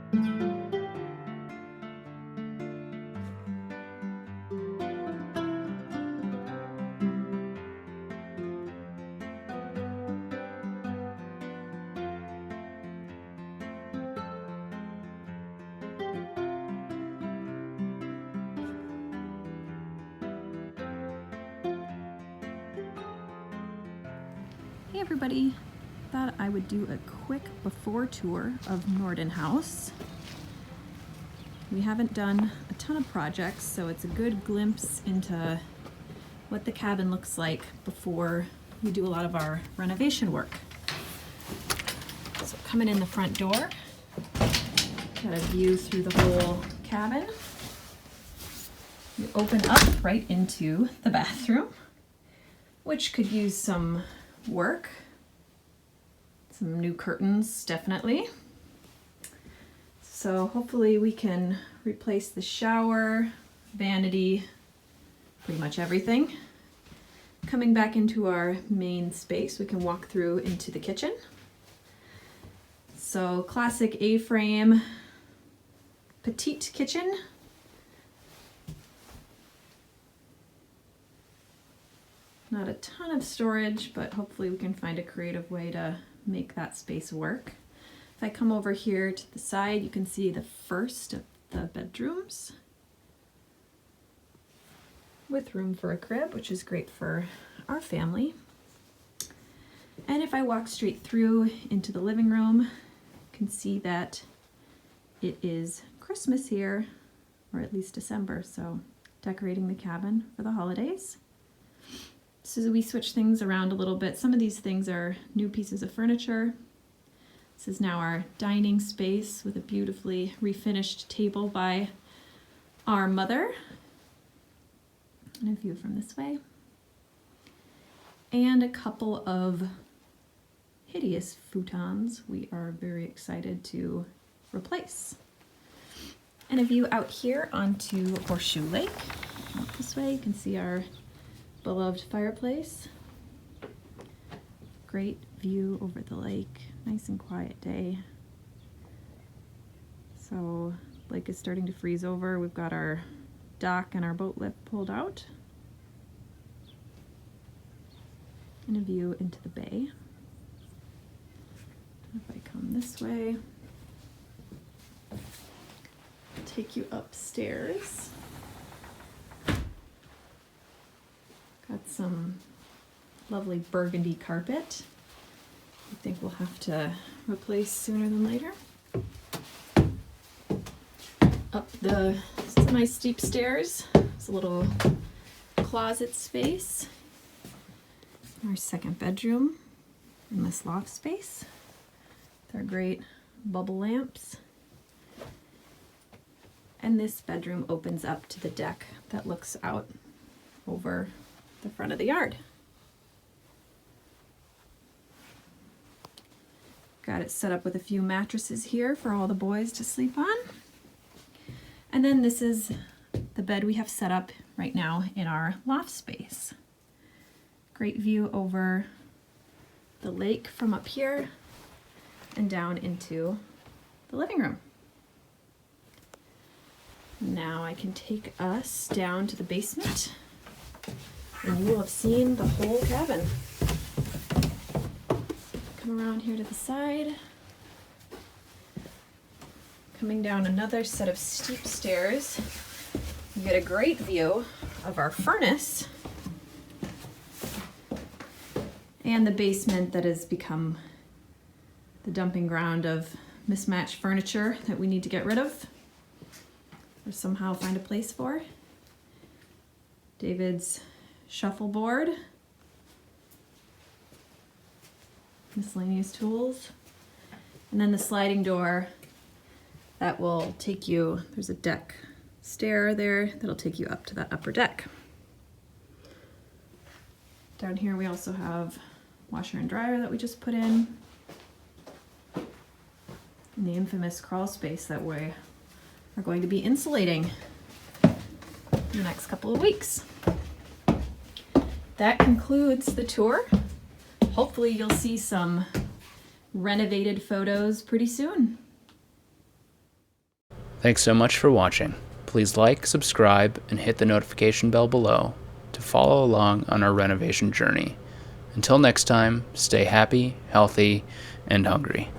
Hey everybody, thought I would do a quick before tour of Norden Haus. We haven't done a ton of projects, so it's a good glimpse into what the cabin looks like before we do a lot of our renovation work. So coming in the front door, got a view through the whole cabin. You open up right into the bathroom, which could use some work. Some new curtains, definitely. So hopefully we can replace the shower, vanity, pretty much everything. Coming back into our main space, we can walk through into the kitchen. So classic A-frame, petite kitchen. Not a ton of storage, but hopefully we can find a creative way to make that space work. If I come over here to the side, you can see the first of the bedrooms with room for a crib, which is great for our family. And if I walk straight through into the living room, you can see that it is Christmas here, or at least December, so decorating the cabin for the holidays. So we switch things around a little bit. Some of these things are new pieces of furniture. This is now our dining space with a beautifully refinished table by our mother. And a view from this way. And a couple of hideous futons we are very excited to replace. And a view out here onto Horseshoe Lake. Out this way, you can see our beloved fireplace. Great view over the lake. Nice and quiet day. So, lake is starting to freeze over. We've got our dock and our boat lift pulled out. And a view into the bay. If I come this way, take you upstairs. Got some lovely burgundy carpet. I think we'll have to replace sooner than later. Up the semi-steep stairs, there's a little closet space. Our second bedroom in this loft space with our great bubble lamps. And this bedroom opens up to the deck that looks out over the front of the yard. Got it set up with a few mattresses here for all the boys to sleep on. And then this is the bed we have set up right now in our loft space. Great view over the lake from up here and down into the living room. Now I can take us down to the basement, and you will have seen the whole cabin. Come around here to the side. Coming down another set of steep stairs, you get a great view of our furnace and the basement that has become the dumping ground of mismatched furniture that we need to get rid of or somehow find a place for. David's shuffleboard, miscellaneous tools, and then the sliding door that will take you, there's a deck stair there that'll take you up to that upper deck. Down here we also have washer and dryer that we just put in, and the infamous crawl space that we are going to be insulating in the next couple of weeks. That concludes the tour. Hopefully you'll see some renovated photos pretty soon. Thanks so much for watching. Please like, subscribe, and hit the notification bell below to follow along on our renovation journey. Until next time, stay happy, healthy, and hungry.